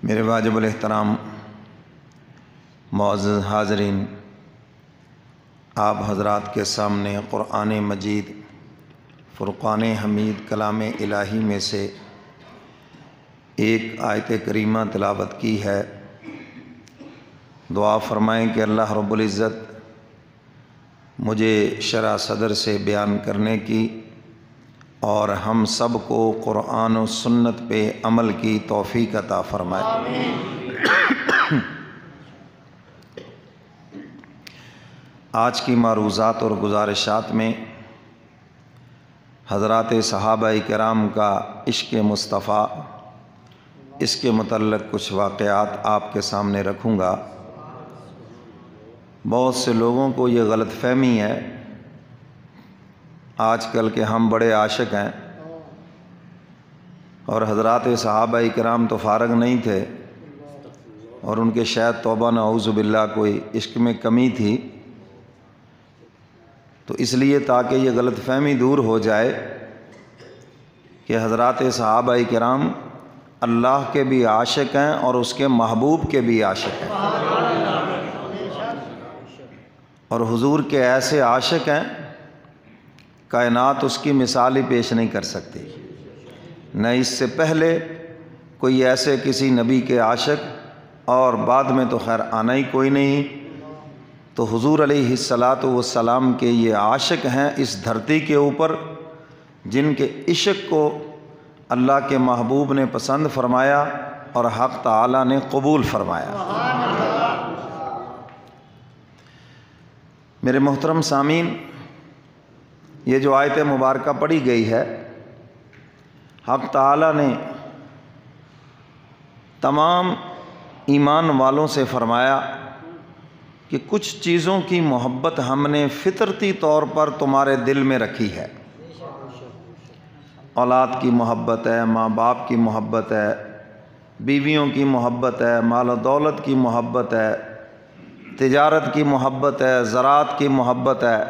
میرے واجب الاحترام معزز حاضرین، آپ حضرات کے سامنے قرآن مجید فرقان حمید کلام الہی میں سے ایک آیت کریمہ تلاوت کی ہے۔ دعا فرمائیں کہ اللہ رب العزت مجھے شرح صدر سے بیان کرنے کی اور ہم سب کو قرآن و سنت پہ عمل کی توفیق عطا فرمائے۔ آج کی معروضات اور گزارشات میں حضرات صحابہ کرام کا عشق مصطفیٰ، اس کے متعلق کچھ واقعات آپ کے سامنے رکھوں گا۔ بہت سے لوگوں کو یہ غلط فہمی ہے آج کل کہ ہم بڑے عاشق ہیں، اور حضرات صحابہ کرام تو فارغ نہیں تھے، اور ان کے شاید توبہ نعوذ باللہ کوئی عشق میں کمی تھی۔ تو اس لیے تاکہ یہ غلط فہمی دور ہو جائے کہ حضرات صحابہ کرام اللہ کے بھی عاشق ہیں اور اس کے محبوب کے بھی عاشق ہیں، اور حضور کے ایسے عاشق ہیں کائنات اس کی مثال ہی پیش نہیں کر سکتی، نہ اس سے پہلے کوئی ایسے کسی نبی کے عاشق، اور بعد میں تو خیر آنا ہی کوئی نہیں۔ تو حضور علیہ الصلاۃ والسلام کے یہ عاشق ہیں اس دھرتی کے اوپر، جن کے عشق کو اللہ کے محبوب نے پسند فرمایا اور حق تعالی نے قبول فرمایا۔ میرے محترم سامعین، یہ جو آیت مبارکہ پڑھی گئی ہے، حق تعالی نے تمام ایمان والوں سے فرمایا کہ کچھ چیزوں کی محبت ہم نے فطرتی طور پر تمہارے دل میں رکھی ہے۔ اولاد کی محبت ہے، ماں باپ کی محبت ہے، بیویوں کی محبت ہے، مال و دولت کی محبت ہے، تجارت کی محبت ہے، زراعت کی محبت ہے۔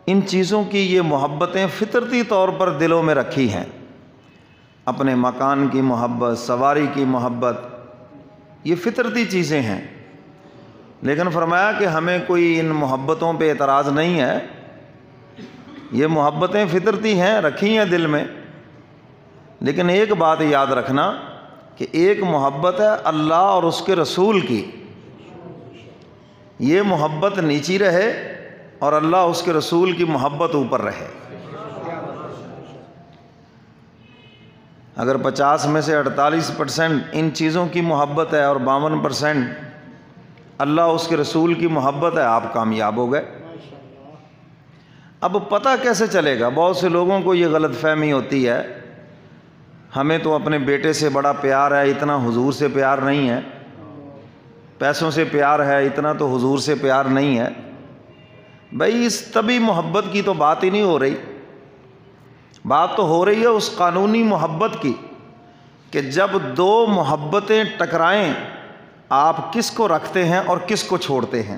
ان چیزوں کی یہ محبتیں فطرتی طور پر دلوں میں رکھی ہیں۔ اپنے مکان کی محبت، سواری کی محبت، یہ فطرتی چیزیں ہیں، لیکن فرمایا کہ ہمیں کوئی ان محبتوں پہ اعتراض نہیں ہے، یہ محبتیں فطرتی ہیں، رکھی ہیں دل میں، لیکن ایک بات یاد رکھنا کہ ایک محبت ہے اللہ اور اس کے رسول کی، یہ محبت نیچی رہے اور اللہ اس کے رسول کی محبت اوپر رہے۔ اگر 50 میں سے 48% ان چیزوں کی محبت ہے اور 52% اللہ اس کے رسول کی محبت ہے، آپ کامیاب ہو گئے۔ اب پتہ کیسے چلے گا؟ بہت سے لوگوں کو یہ غلط فہمی ہوتی ہے، ہمیں تو اپنے بیٹے سے بڑا پیار ہے، اتنا حضور سے پیار نہیں ہے، پیسوں سے پیار ہے، اتنا تو حضور سے پیار نہیں ہے۔ بھائی اس طبی محبت کی تو بات ہی نہیں ہو رہی، بات تو ہو رہی ہے اس قانونی محبت کی کہ جب دو محبتیں ٹکرائیں آپ کس کو رکھتے ہیں اور کس کو چھوڑتے ہیں،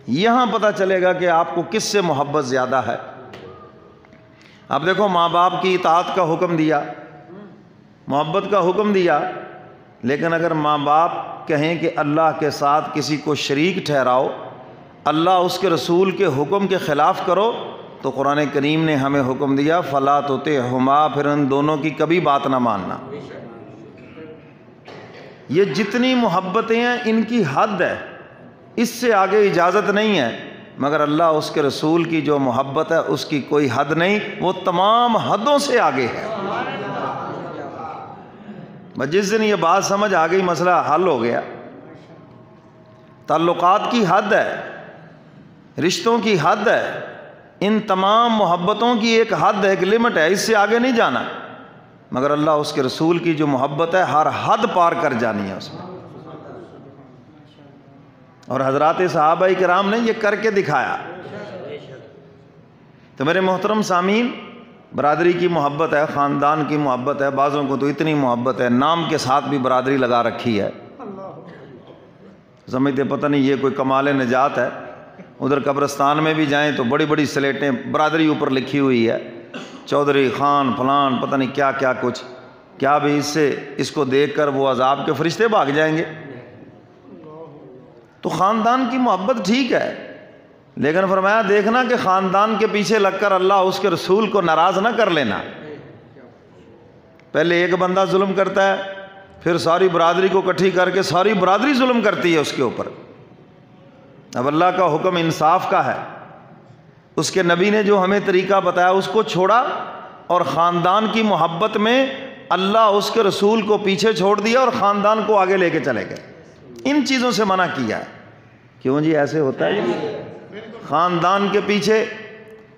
یہاں پتہ چلے گا کہ آپ کو کس سے محبت زیادہ ہے۔ اب دیکھو، ماں باپ کی اطاعت کا حکم دیا، محبت کا حکم دیا، لیکن اگر ماں باپ کہیں کہ اللہ کے ساتھ کسی کو شریک ٹھہراؤ، اللہ اس کے رسول کے حکم کے خلاف کرو، تو قرآن کریم نے ہمیں حکم دیا فَلَا تُطِعْهُمَا، پھر ان دونوں کی کبھی بات نہ ماننا۔ یہ جتنی محبتیں ہیں ان کی حد ہے، اس سے آگے اجازت نہیں ہے، مگر اللہ اس کے رسول کی جو محبت ہے اس کی کوئی حد نہیں، وہ تمام حدوں سے آگے ہے۔ بس جس دن یہ بات سمجھ آ گئی مسئلہ حل ہو گیا۔ تعلقات کی حد ہے، رشتوں کی حد ہے، ان تمام محبتوں کی ایک حد ہے، ایک لمٹ ہے، اس سے آگے نہیں جانا، مگر اللہ اس کے رسول کی جو محبت ہے ہر حد پار کر جانی ہے اس میں۔ اور حضرات صحابہ کرام نے یہ کر کے دکھایا۔ تو میرے محترم سامعین، برادری کی محبت ہے، خاندان کی محبت ہے، بعضوں کو تو اتنی محبت ہے نام کے ساتھ بھی برادری لگا رکھی ہے، سمجھتے پتہ نہیں یہ کوئی کمال نجات ہے۔ ادھر قبرستان میں بھی جائیں تو بڑی بڑی سلیٹیں برادری اوپر لکھی ہوئی ہے، چودھری، خان، فلان، پتہ نہیں کیا کیا کچھ، کیا ابھی اس کو دیکھ کر وہ عذاب کے فرشتے بھاگ جائیں گے؟ تو خاندان کی محبت ٹھیک ہے، لیکن فرمایا دیکھنا کہ خاندان کے پیچھے لگ کر اللہ اس کے رسول کو ناراض نہ کر لینا۔ پہلے ایک بندہ ظلم کرتا ہے، پھر ساری برادری کو اکٹھی کر کے ساری برادری ظلم کرتی ہے اس کے اوپر۔ اب اللہ کا حکم انصاف کا ہے، اس کے نبی نے جو ہمیں طریقہ بتایا اس کو چھوڑا، اور خاندان کی محبت میں اللہ اس کے رسول کو پیچھے چھوڑ دیا اور خاندان کو آگے لے کے چلے گئے۔ ان چیزوں سے منع کیا ہے۔ کیوں جی ایسے ہوتا ہے؟ خاندان کے پیچھے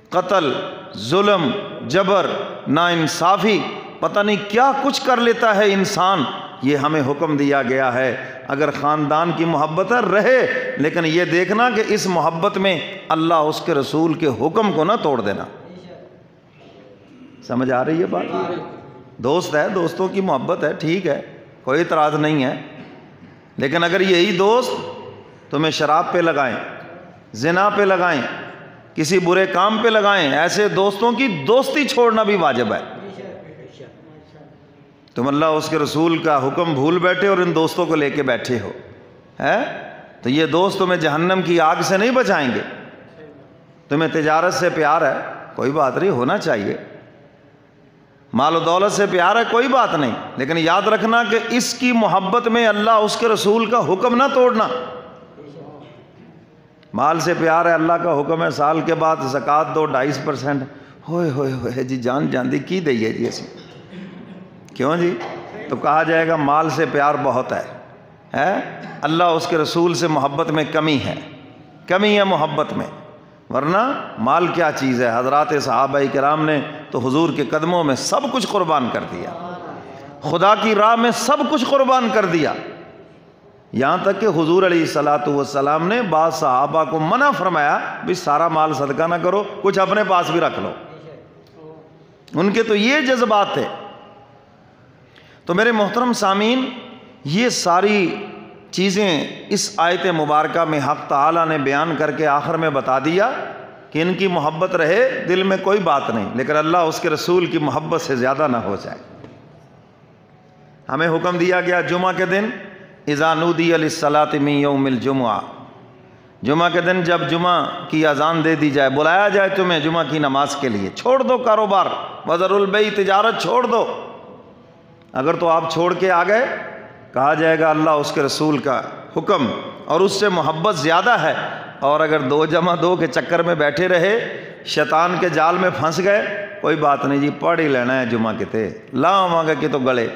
قتل، ظلم، جبر، ناانصافی، پتہ نہیں کیا کچھ کر لیتا ہے انسان۔ یہ ہمیں حکم دیا گیا ہے اگر خاندان کی محبت ہے رہے، لیکن یہ دیکھنا کہ اس محبت میں اللہ اس کے رسول کے حکم کو نہ توڑ دینا۔ سمجھ آ رہی ہے بات؟ دوست ہے، دوستوں کی محبت ہے، ٹھیک ہے، کوئی اعتراض نہیں ہے، لیکن اگر یہی دوست تمہیں شراب پہ لگائیں، زنا پہ لگائیں، کسی برے کام پہ لگائیں، ایسے دوستوں کی دوستی چھوڑنا بھی واجب ہے۔ تم اللہ اس کے رسول کا حکم بھول بیٹھے اور ان دوستوں کو لے کے بیٹھے ہو، تو یہ دوست تمہیں جہنم کی آگ سے نہیں بچائیں گے۔ تمہیں تجارت سے پیار ہے، کوئی بات نہیں، ہونا چاہیے، مال و دولت سے پیار ہے، کوئی بات نہیں، لیکن یاد رکھنا کہ اس کی محبت میں اللہ اس کے رسول کا حکم نہ توڑنا۔ مال سے پیار ہے، اللہ کا حکم ہے سال کے بعد زکوٰۃ دو 2.5%، ہوئے ہوئے ہوئے جی جان جاندی کی دئی ہے جی ایسی، کیوں جی؟ تو کہا جائے گا مال سے پیار بہت ہے، اللہ اس کے رسول سے محبت میں کمی ہے محبت میں، ورنہ مال کیا چیز ہے؟ حضرات صحابہ کرام نے تو حضور کے قدموں میں سب کچھ قربان کر دیا، خدا کی راہ میں سب کچھ قربان کر دیا، یہاں تک کہ حضور علیہ الصلوۃ والسلام نے بعض صحابہ کو منع فرمایا بھی سارا مال صدقہ نہ کرو، کچھ اپنے پاس بھی رکھ لو۔ ان کے تو یہ جذبات تھے۔ تو میرے محترم سامعین، یہ ساری چیزیں اس آیت مبارکہ میں حق تعالیٰ نے بیان کر کے آخر میں بتا دیا کہ ان کی محبت رہے دل میں کوئی بات نہیں، لیکن اللہ اس کے رسول کی محبت سے زیادہ نہ ہو جائے۔ ہمیں حکم دیا گیا جمعہ کے دن اذا نودی للصلاۃ من یوم الجمعہ، جمعہ کے دن جب جمعہ کی اذان دے دی جائے، بلایا جائے تمہیں جمعہ کی نماز کے لیے، چھوڑ دو کاروبار، وذروا البیع، تجارت چھوڑ دو۔ اگر تو آپ چھوڑ کے آ گئے، کہا جائے گا اللہ اس کے رسول کا حکم اور اس سے محبت زیادہ ہے، اور اگر 2+2 کے چکر میں بیٹھے رہے، شیطان کے جال میں پھنس گئے، کوئی بات نہیں جی، پڑھ ہی لینا ہے جمعہ کے تے، لا مانگا کہ تو گلے۔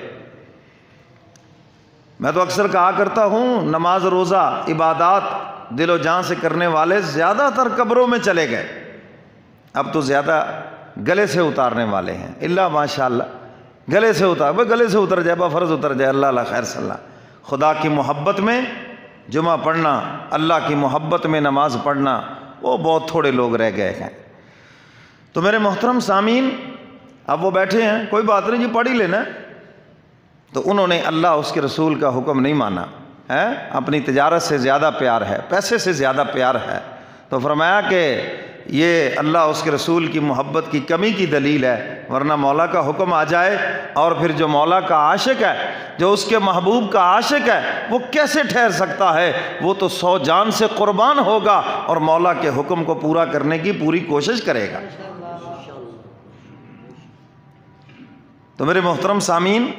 میں تو اکثر کہا کرتا ہوں نماز روزہ عبادات دل و جان سے کرنے والے زیادہ تر قبروں میں چلے گئے، اب تو زیادہ گلے سے اتارنے والے ہیں، اللہ ماشاءاللہ گلے سے اتر جائے، فرض اتر جائے، اللہ خیر صلی اللہ۔ خدا کی محبت میں جمعہ پڑھنا، اللہ کی محبت میں نماز پڑھنا، وہ بہت تھوڑے لوگ رہ گئے ہیں۔ تو میرے محترم سامعین، اب وہ بیٹھے ہیں، کوئی بات نہیں جی پڑھ ہی لینا، تو انہوں نے اللہ اس کے رسول کا حکم نہیں مانا ہے، اپنی تجارت سے زیادہ پیار ہے، پیسے سے زیادہ پیار ہے، تو فرمایا کہ یہ اللہ اس کے رسول کی محبت کی کمی کی دلیل ہے، ورنہ مولا کا حکم آ جائے اور پھر جو مولا کا عاشق ہے، جو اس کے محبوب کا عاشق ہے، وہ کیسے ٹھہر سکتا ہے؟ وہ تو 100 جان سے قربان ہوگا اور مولا کے حکم کو پورا کرنے کی پوری کوشش کرے گا۔ تو میرے محترم سامعین،